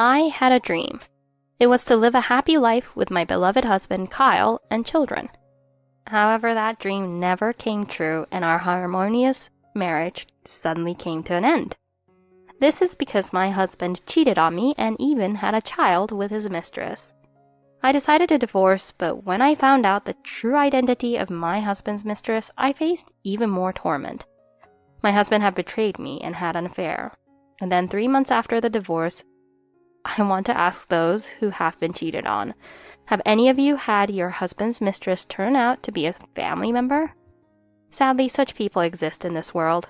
I had a dream. It was to live a happy life with my beloved husband, Kyle, and children. However, that dream never came true, and our harmonious marriage suddenly came to an end. This is because my husband cheated on me and even had a child with his mistress. I decided to divorce, but when I found out the true identity of my husband's mistress, I faced even more torment. My husband had betrayed me and had an affair. And then 3 months after the divorce, I want to ask those who have been cheated on, have any of you had your husband's mistress turn out to be a family member? Sadly, such people exist in this world.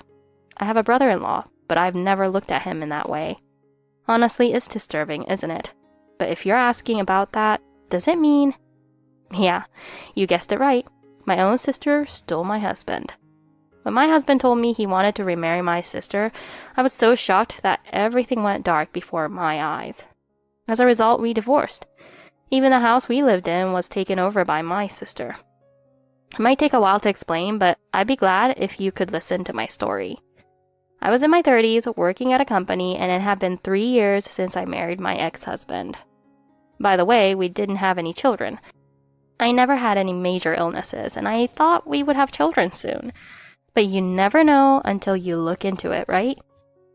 I have a brother-in-law, but I've never looked at him in that way. Honestly, it's disturbing, isn't it? But if you're asking about that, does it mean? Yeah, you guessed it right. My own sister stole my husband. When my husband told me he wanted to remarry my sister, I was so shocked that everything went dark before my eyes. As a result, we divorced. Even the house we lived in was taken over by my sister. It might take a while to explain, but I'd be glad if you could listen to my story. I was in my 30s, working at a company, and it had been 3 years since I married my ex-husband. By the way, we didn't have any children. I never had any major illnesses, and I thought we would have children soon. But you never know until you look into it, right?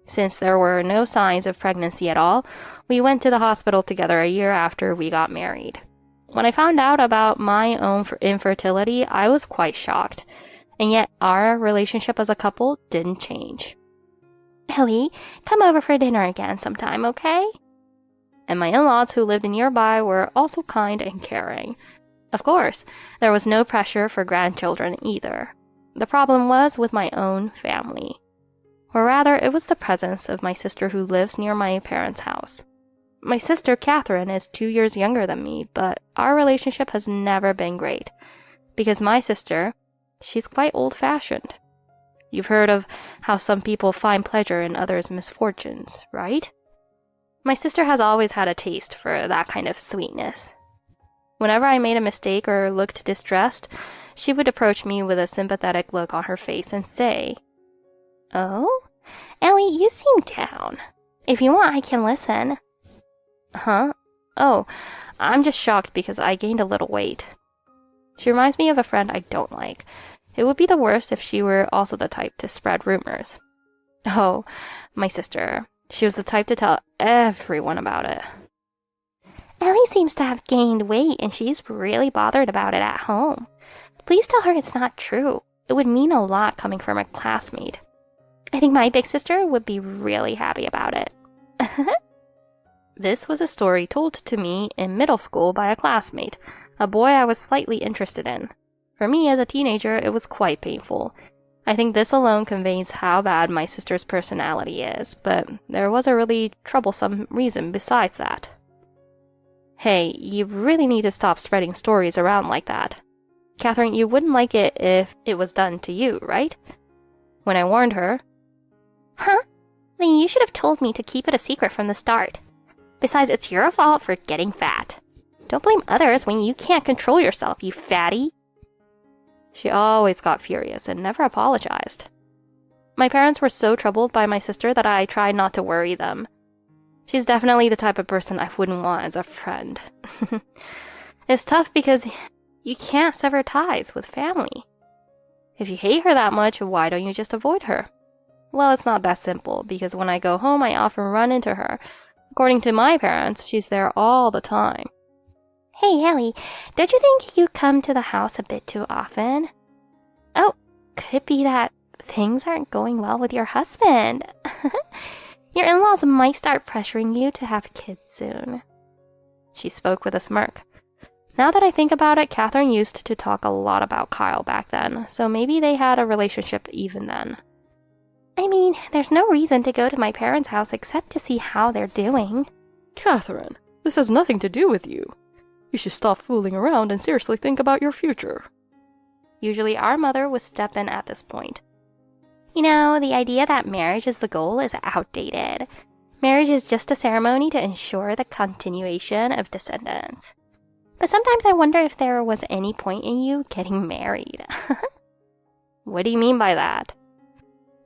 Since there were no signs of pregnancy at all, we went to the hospital together a year after we got married. When I found out about my own infertility, I was quite shocked. And yet, our relationship as a couple didn't change. Ellie, come over for dinner again sometime, okay? And my in-laws who lived nearby were also kind and caring. Of course, there was no pressure for grandchildren either. The problem was with my own family. Or rather, it was the presence of my sister who lives near my parents' house. My sister, Catherine, is 2 years younger than me, but our relationship has never been great. Because my sister, she's quite old-fashioned. You've heard of how some people find pleasure in others' misfortunes, right? My sister has always had a taste for that kind of sweetness. Whenever I made a mistake or looked distressed, she would approach me with a sympathetic look on her face and say, "Oh, Ellie, you seem down. If you want, I can listen." Huh? Oh, I'm just shocked because I gained a little weight. She reminds me of a friend I don't like. It would be the worst if she were also the type to spread rumors. Oh, my sister. She was the type to tell everyone about it. Ellie seems to have gained weight and she's really bothered about it at home. Please tell her it's not true. It would mean a lot coming from a classmate. I think my big sister would be really happy about it. This was a story told to me in middle school by a classmate, a boy I was slightly interested in. For me as a teenager, it was quite painful. I think this alone conveys how bad my sister's personality is, but there was a really troublesome reason besides that. Hey, you really need to stop spreading stories around like that. Catherine, you wouldn't like it if it was done to you, right? When I warned her, Huh? Then you should have told me to keep it a secret from the start. Besides, it's your fault for getting fat. Don't blame others when you can't control yourself, you fatty. She always got furious and never apologized. My parents were so troubled by my sister that I tried not to worry them. She's definitely the type of person I wouldn't want as a friend. It's tough because you can't sever ties with family. If you hate her that much, why don't you just avoid her? Well, it's not that simple, because when I go home, I often run into her. According to my parents, she's there all the time. Hey, Ellie, don't you think you come to the house a bit too often? Oh, could it be that things aren't going well with your husband? Your in-laws might start pressuring you to have kids soon. She spoke with a smirk. Now that I think about it, Catherine used to talk a lot about Kyle back then, so maybe they had a relationship even then. I mean, there's no reason to go to my parents' house except to see how they're doing. Catherine, this has nothing to do with you. You should stop fooling around and seriously think about your future. Usually our mother would step in at this point. You know, the idea that marriage is the goal is outdated. Marriage is just a ceremony to ensure the continuation of descendants. But sometimes I wonder if there was any point in you getting married. What do you mean by that?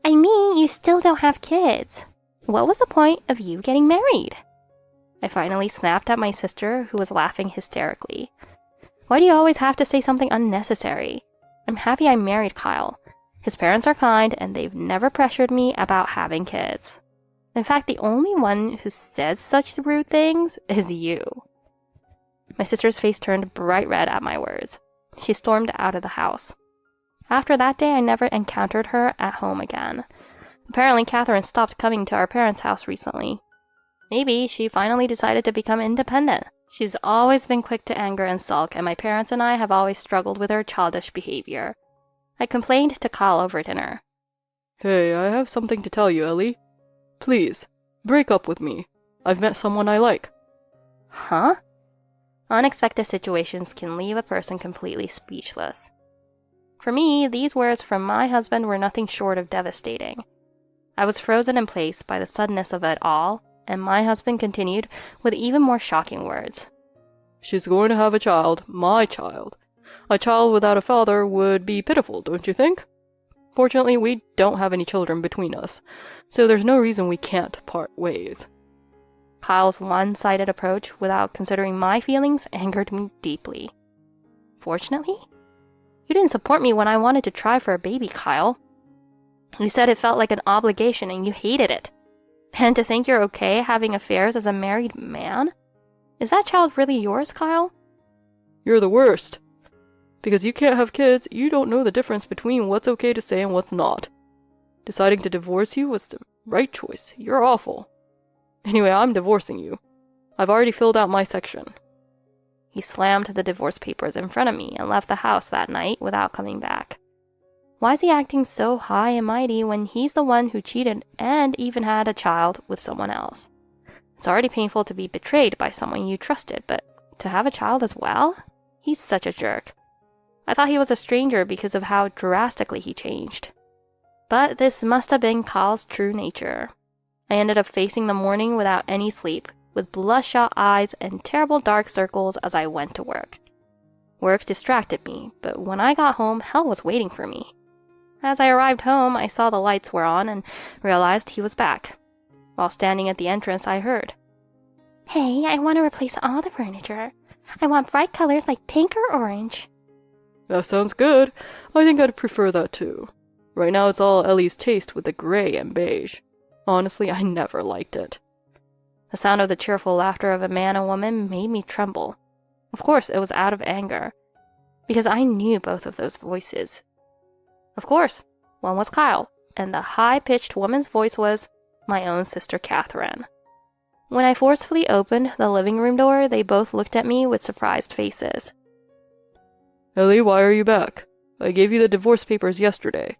I mean, you still don't have kids. What was the point of you getting married? I I finally snapped at my sister, who was laughing hysterically. Why do you always have to say something unnecessary? I'm happy I married Kyle. His parents are kind, and they've never pressured me about having kids. In fact, the only one who says such rude things is you. My sister's face turned bright red at my words. She stormed out of the house. After that day, I never encountered her at home again. Apparently, Catherine stopped coming to our parents' house recently. Maybe she finally decided to become independent. She's always been quick to anger and sulk, and my parents and I have always struggled with her childish behavior. I complained to Kyle over dinner. Hey, I have something to tell you, Ellie. Please, break up with me. I've met someone I like. Huh? Unexpected situations can leave a person completely speechless. For me, these words from my husband were nothing short of devastating. I was frozen in place by the suddenness of it all, and my husband continued with even more shocking words. She's going to have a child, my child. A child without a father would be pitiful, don't you think? Fortunately, we don't have any children between us, so there's no reason we can't part ways. Kyle's one-sided approach without considering my feelings angered me deeply. Fortunately? You didn't support me when I wanted to try for a baby, Kyle. You said it felt like an obligation and you hated it. And to think you're okay having affairs as a married man? Is that child really yours, Kyle? You're the worst. Because you can't have kids, you don't know the difference between what's okay to say and what's not. Deciding to divorce you was the right choice. You're awful. Anyway, I'm divorcing you. I've already filled out my section. He slammed the divorce papers in front of me and left the house that night without coming back. Why is he acting so high and mighty when he's the one who cheated and even had a child with someone else? It's already painful to be betrayed by someone you trusted, but to have a child as well? He's such a jerk. I thought he was a stranger because of how drastically he changed. But this must have been Kyle's true nature. I ended up facing the morning without any sleep, with bloodshot eyes and terrible dark circles as I went to work. Work distracted me, but when I got home, hell was waiting for me. As I arrived home, I saw the lights were on and realized he was back. While standing at the entrance, I heard, "Hey, I want to replace all the furniture. I want bright colors like pink or orange." That sounds good. I think I'd prefer that too. Right now it's all Ellie's taste with the gray and beige. Honestly, I never liked it. The sound of the cheerful laughter of a man and woman made me tremble. Of course, it was out of anger, because I knew both of those voices. Of course, one was Kyle, and the high-pitched woman's voice was my own sister Catherine. When I forcefully opened the living room door, they both looked at me with surprised faces. Ellie, why are you back? I gave you the divorce papers yesterday.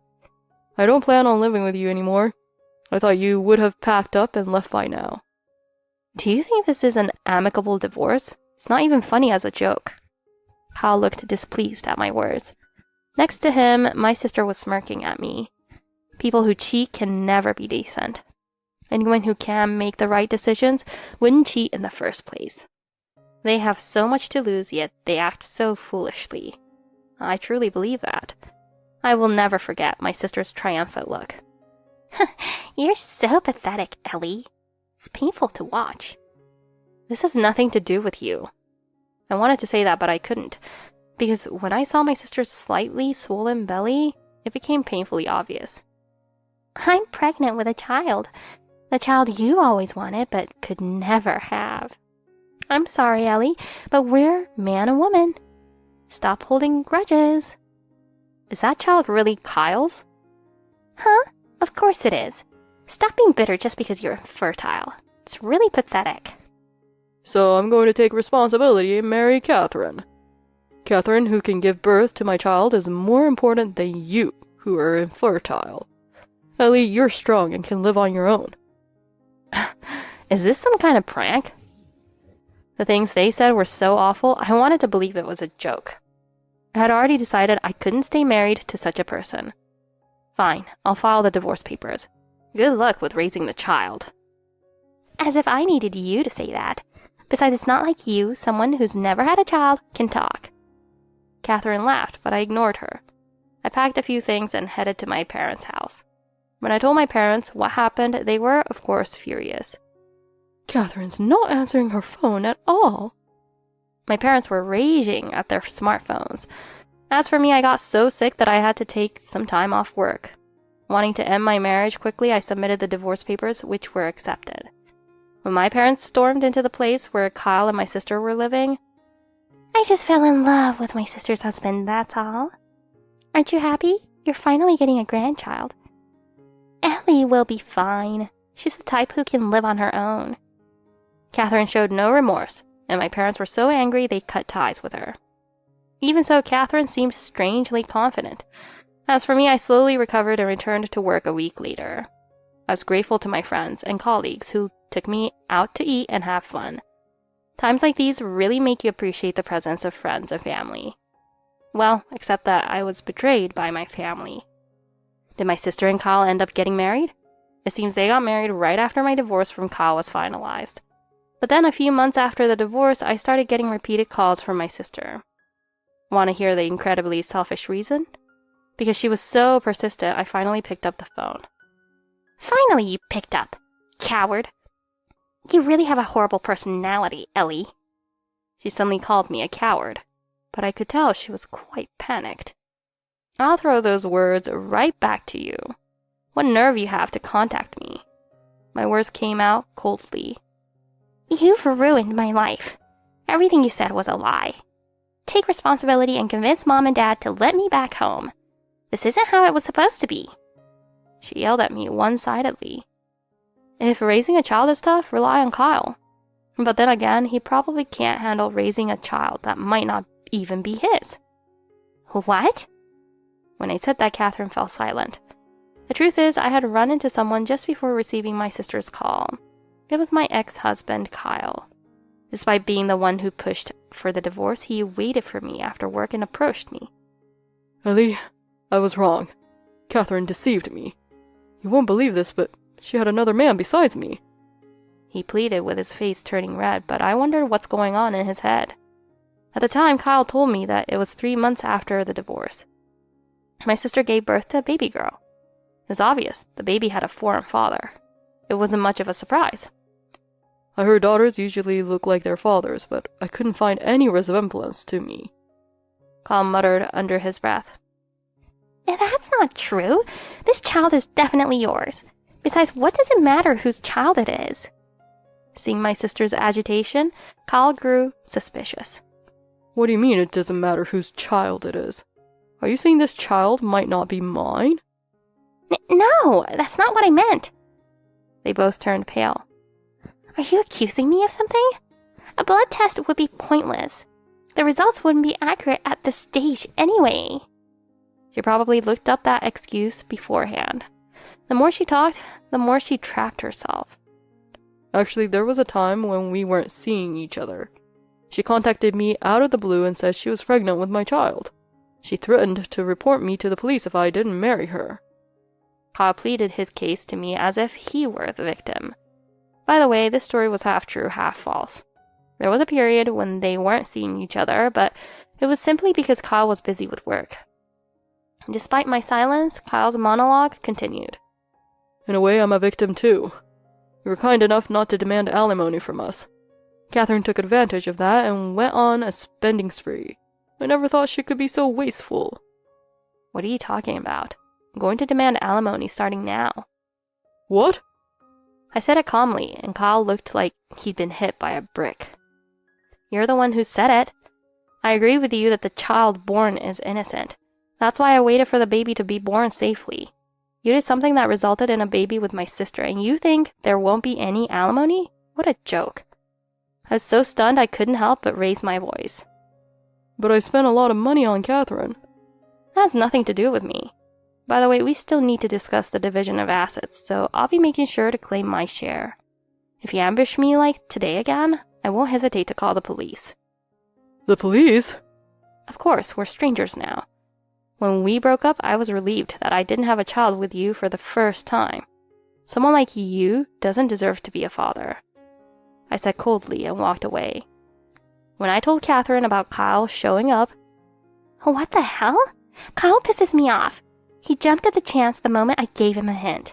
I don't plan on living with you anymore. I thought you would have packed up and left by now. Do you think this is an amicable divorce? It's not even funny as a joke. Kyle looked displeased at my words. Next to him, my sister was smirking at me. People who cheat can never be decent. Anyone who can make the right decisions wouldn't cheat in the first place. They have so much to lose, yet they act so foolishly. I truly believe that. I will never forget my sister's triumphant look. You're so pathetic, Ellie. It's painful to watch. This has nothing to do with you. I wanted to say that, but I couldn't, because when I saw my sister's slightly swollen belly, it became painfully obvious. I'm pregnant with a child. The child you always wanted, but could never have. I'm sorry, Ellie, but we're man and woman. Stop holding grudges. Is that child really Kyle's? Huh? Of course it is. Stop being bitter just because you're infertile. It's really pathetic. So I'm going to take responsibility and marry Catherine. Catherine, who can give birth to my child, is more important than you, who are infertile. Ellie, you're strong and can live on your own. Is this some kind of prank? The things they said were so awful, I wanted to believe it was a joke. I had already decided I couldn't stay married to such a person. Fine, I'll file the divorce papers. Good luck with raising the child. As if I needed you to say that. Besides, it's not like you, someone who's never had a child, can talk. Catherine laughed, but I ignored her. I packed a few things and headed to my parents' house. When I told my parents what happened, they were, of course, furious. Catherine's not answering her phone at all. My parents were raging at their smartphones. As for me, I got so sick that I had to take some time off work. Wanting to end my marriage quickly, I submitted the divorce papers, which were accepted. When my parents stormed into the place where Kyle and my sister were living, "I just fell in love with my sister's husband, that's all. Aren't you happy? You're finally getting a grandchild. Ellie will be fine. She's the type who can live on her own." Catherine showed no remorse, and my parents were so angry they cut ties with her. Even so, Catherine seemed strangely confident. As for me, I slowly recovered and returned to work a week later. I was grateful to my friends and colleagues who took me out to eat and have fun. Times like these really make you appreciate the presence of friends and family. Well, except that I was betrayed by my family. Did my sister and Kyle end up getting married? It seems they got married right after my divorce from Kyle was finalized. But then a few months after the divorce, I started getting repeated calls from my sister. Want to hear the incredibly selfish reason? Because she was so persistent, I finally picked up the phone. "Finally you picked up, coward. You really have a horrible personality, Ellie." She suddenly called me a coward, but I could tell she was quite panicked. "I'll throw those words right back to you. What nerve you have to contact me." My words came out coldly. "You've ruined my life. Everything you said was a lie. Take responsibility and convince Mom and Dad to let me back home. This isn't how it was supposed to be." She yelled at me one-sidedly. If raising a child is tough, rely on Kyle. But then again, he probably can't handle raising a child that might not even be his. "What?" When I said that, Catherine fell silent. The truth is, I had run into someone just before receiving my sister's call. It was my ex-husband, Kyle. Despite being the one who pushed for the divorce, he waited for me after work and approached me. "Ellie, I was wrong. Catherine deceived me. You won't believe this, but she had another man besides me." He pleaded with his face turning red, but I wondered what's going on in his head. At the time, Kyle told me that it was 3 months after the divorce. My sister gave birth to a baby girl. It was obvious the baby had a foreign father. It wasn't much of a surprise. "I heard daughters usually look like their fathers, but I couldn't find any resemblance to me," Kyle muttered under his breath. "That's not true. This child is definitely yours. Besides, what does it matter whose child it is?" Seeing my sister's agitation, Kyle grew suspicious. "What do you mean it doesn't matter whose child it is? Are you saying this child might not be mine?" No, that's not what I meant." They both turned pale. "Are you accusing me of something? A blood test would be pointless. The results wouldn't be accurate at this stage anyway." She probably looked up that excuse beforehand. The more she talked, the more she trapped herself. "Actually, there was a time when we weren't seeing each other. She contacted me out of the blue and said she was pregnant with my child. She threatened to report me to the police if I didn't marry her." Kyle pleaded his case to me as if he were the victim. By the way, this story was half true, half false. There was a period when they weren't seeing each other, but it was simply because Kyle was busy with work. Despite my silence, Kyle's monologue continued. "In a way, I'm a victim too. You were kind enough not to demand alimony from us. Catherine took advantage of that and went on a spending spree. I never thought she could be so wasteful." "What are you talking about? I'm going to demand alimony starting now." "What?" I said it calmly, and Kyle looked like he'd been hit by a brick. "You're the one who said it. I agree with you that the child born is innocent. That's why I waited for the baby to be born safely. You did something that resulted in a baby with my sister, and you think there won't be any alimony? What a joke." I was so stunned I couldn't help but raise my voice. "But I spent a lot of money on Catherine." "That has nothing to do with me. By the way, we still need to discuss the division of assets, so I'll be making sure to claim my share. If you ambush me like today again, I won't hesitate to call the police." "The police?" "Of course, we're strangers now. When we broke up, I was relieved that I didn't have a child with you for the first time. Someone like you doesn't deserve to be a father." I said coldly and walked away. When I told Catherine about Kyle showing up, "What the hell? Kyle pisses me off. He jumped at the chance the moment I gave him a hint.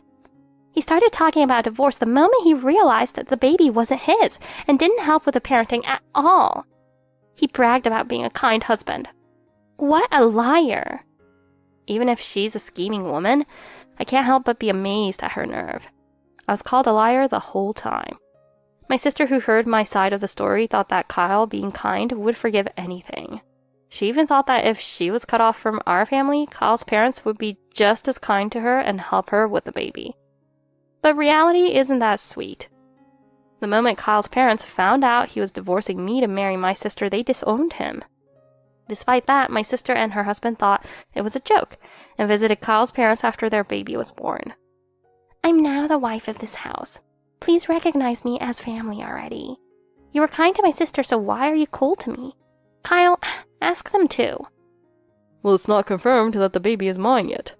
He started talking about divorce the moment he realized that the baby wasn't his and didn't help with the parenting at all. He bragged about being a kind husband. What a liar! Even if she's a scheming woman, I can't help but be amazed at her nerve. I was called a liar the whole time. My sister, who heard my side of the story, thought that Kyle, being kind, would forgive anything. She even thought that if she was cut off from our family, Kyle's parents would be just as kind to her and help her with the baby. But reality isn't that sweet. The moment Kyle's parents found out he was divorcing me to marry my sister, they disowned him. Despite that, my sister and her husband thought it was a joke and visited Kyle's parents after their baby was born. I'm now the wife of this house. Please recognize me as family already. You were kind to my sister, so why are you cold to me? Kyle, ask them too. Well, it's not confirmed that the baby is mine yet.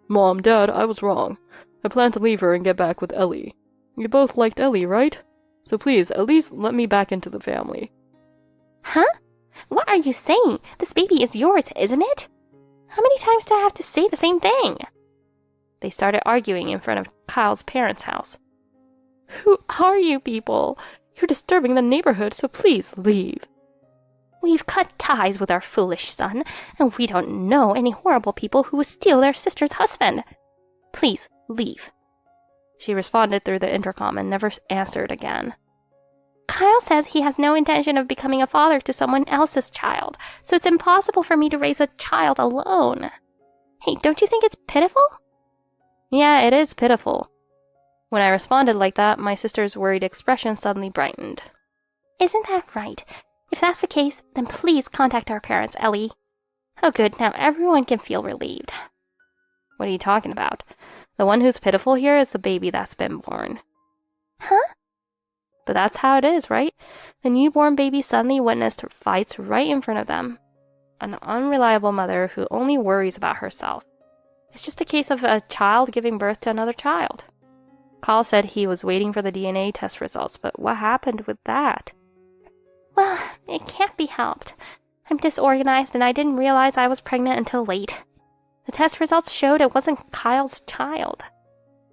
Mom, Dad, I was wrong. I plan to leave her and get back with Ellie. You both liked Ellie, right? So please, at least let me back into the family. Huh? What are you saying? This baby is yours, isn't it? How many times do I have to say the same thing? They started arguing in front of Kyle's parents' house. Who are you people? You're disturbing the neighborhood, so please leave. We've cut ties with our foolish son, and we don't know any horrible people who would steal their sister's husband. Please leave. She responded through the intercom and never answered again. Kyle says he has no intention of becoming a father to someone else's child, so it's impossible for me to raise a child alone. Hey, don't you think it's pitiful? Yeah, it is pitiful. When I responded like that, my sister's worried expression suddenly brightened. Isn't that right? If that's the case, then please contact our parents, Ellie. Oh good, now everyone can feel relieved. What are you talking about? The one who's pitiful here is the baby that's been born. Huh? But that's how it is, right? The newborn baby suddenly witnessed fights right in front of them. An unreliable mother who only worries about herself. It's just a case of a child giving birth to another child. Kyle said he was waiting for the DNA test results, but what happened with that? Well, it can't be helped. I'm disorganized and I didn't realize I was pregnant until late. The test results showed it wasn't Kyle's child.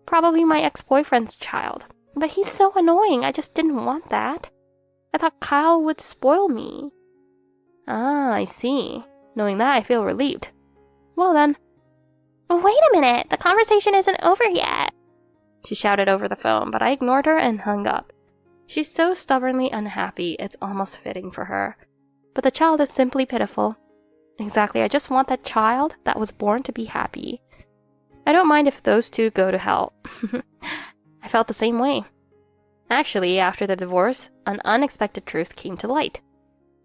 Probably my ex-boyfriend's child. But he's so annoying, I just didn't want that. I thought Kyle would spoil me. Ah, I see. Knowing that, I feel relieved. Well then. Wait a minute, the conversation isn't over yet. She shouted over the phone, but I ignored her and hung up. She's so stubbornly unhappy, it's almost fitting for her. But the child is simply pitiful. Exactly, I just want that child that was born to be happy. I don't mind if those two go to hell. I felt the same way. Actually, after the divorce, an unexpected truth came to light.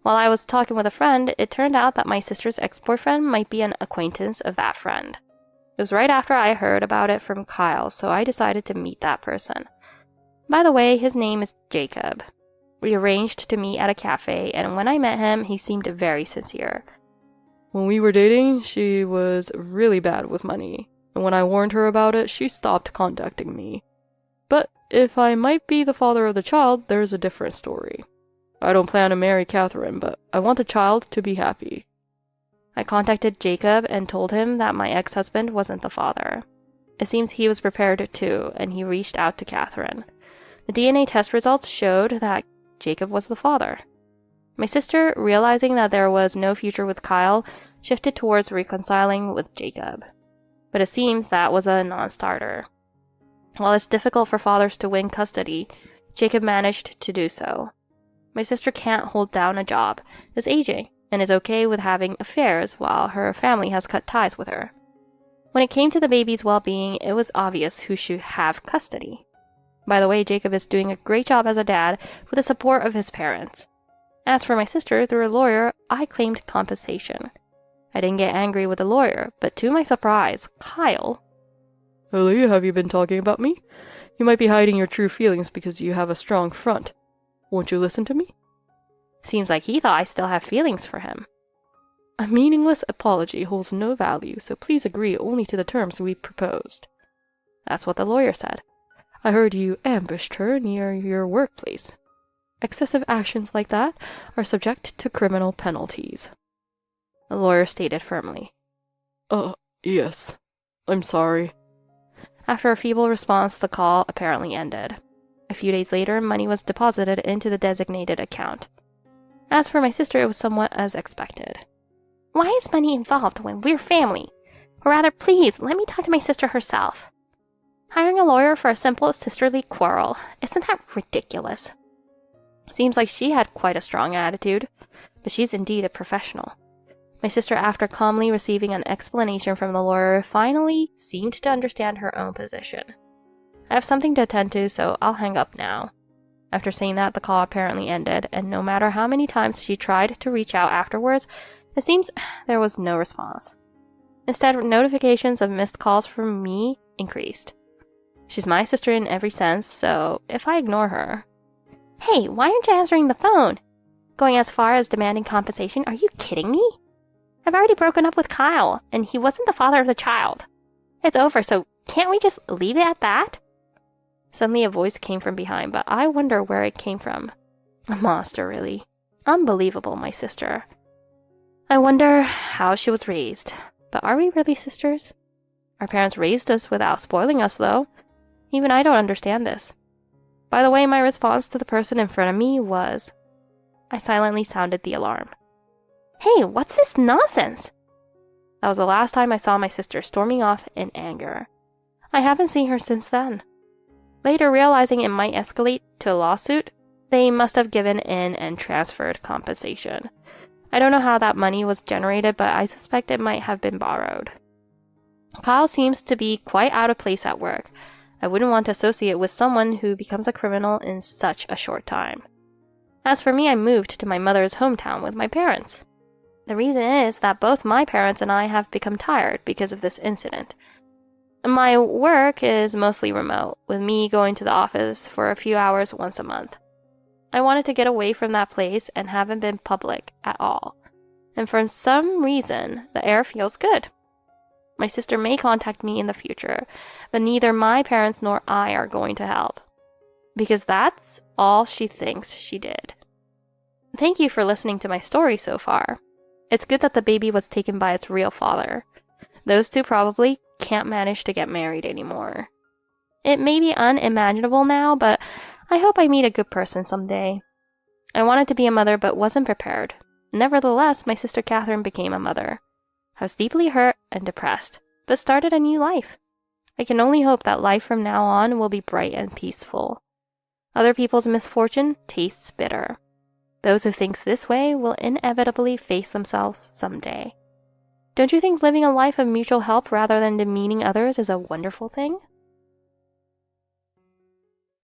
While I was talking with a friend, it turned out that my sister's ex-boyfriend might be an acquaintance of that friend. It was right after I heard about it from Kyle, so I decided to meet that person. By the way, his name is Jacob. We arranged to meet at a cafe, and when I met him, he seemed very sincere. When we were dating, she was really bad with money, and when I warned her about it, she stopped contacting me. But if I might be the father of the child, there's a different story. I don't plan to marry Catherine, but I want the child to be happy. I contacted Jacob and told him that my ex-husband wasn't the father. It seems he was prepared too, and he reached out to Catherine. The DNA test results showed that Jacob was the father. My sister, realizing that there was no future with Kyle, shifted towards reconciling with Jacob. But it seems that was a non-starter. While it's difficult for fathers to win custody, Jacob managed to do so. My sister can't hold down a job, is aging, and is okay with having affairs while her family has cut ties with her. When it came to the baby's well-being, it was obvious who should have custody. By the way, Jacob is doing a great job as a dad with the support of his parents. As for my sister, through a lawyer, I claimed compensation. I didn't get angry with the lawyer, but to my surprise, Kyle... Ellie, have you been talking about me? You might be hiding your true feelings because you have a strong front. Won't you listen to me? Seems like he thought I still have feelings for him. A meaningless apology holds no value, so please agree only to the terms we proposed. That's what the lawyer said. I heard you ambushed her near your workplace. Excessive actions like that are subject to criminal penalties. The lawyer stated firmly. Yes. I'm sorry. After a feeble response, the call apparently ended. A few days later, money was deposited into the designated account. As for my sister, it was somewhat as expected. Why is money involved when we're family? Or rather, please, let me talk to my sister herself. Hiring a lawyer for a simple sisterly quarrel, isn't that ridiculous? Seems like she had quite a strong attitude, but she's indeed a professional. My sister, after calmly receiving an explanation from the lawyer, finally seemed to understand her own position. I have something to attend to, so I'll hang up now. After saying that, the call apparently ended, and no matter how many times she tried to reach out afterwards, it seems there was no response. Instead, notifications of missed calls from me increased. She's my sister in every sense, so if I ignore her... Hey, why aren't you answering the phone? Going as far as demanding compensation? Are you kidding me? I've already broken up with Kyle, and he wasn't the father of the child. It's over, so can't we just leave it at that? Suddenly a voice came from behind, but I wonder where it came from. A monster, really. Unbelievable, my sister. I wonder how she was raised. But are we really sisters? Our parents raised us without spoiling us, though. Even I don't understand this. By the way, my response to the person in front of me was... I silently sounded the alarm. Hey, what's this nonsense? That was the last time I saw my sister storming off in anger. I haven't seen her since then. Later, realizing it might escalate to a lawsuit, they must have given in and transferred compensation. I don't know how that money was generated, but I suspect it might have been borrowed. Kyle seems to be quite out of place at work. I wouldn't want to associate with someone who becomes a criminal in such a short time. As for me, I moved to my mother's hometown with my parents. The reason is that both my parents and I have become tired because of this incident. My work is mostly remote, with me going to the office for a few hours once a month. I wanted to get away from that place and haven't been public at all. And for some reason, the air feels good. My sister may contact me in the future, but neither my parents nor I are going to help. Because that's all she thinks she did. Thank you for listening to my story so far. It's good that the baby was taken by its real father. Those two probably can't manage to get married anymore. It may be unimaginable now, but I hope I meet a good person someday. I wanted to be a mother but wasn't prepared. Nevertheless, my sister Catherine became a mother. I was deeply hurt and depressed, but started a new life. I can only hope that life from now on will be bright and peaceful. Other people's misfortune tastes bitter. Those who think this way will inevitably face themselves someday. Don't you think living a life of mutual help rather than demeaning others is a wonderful thing?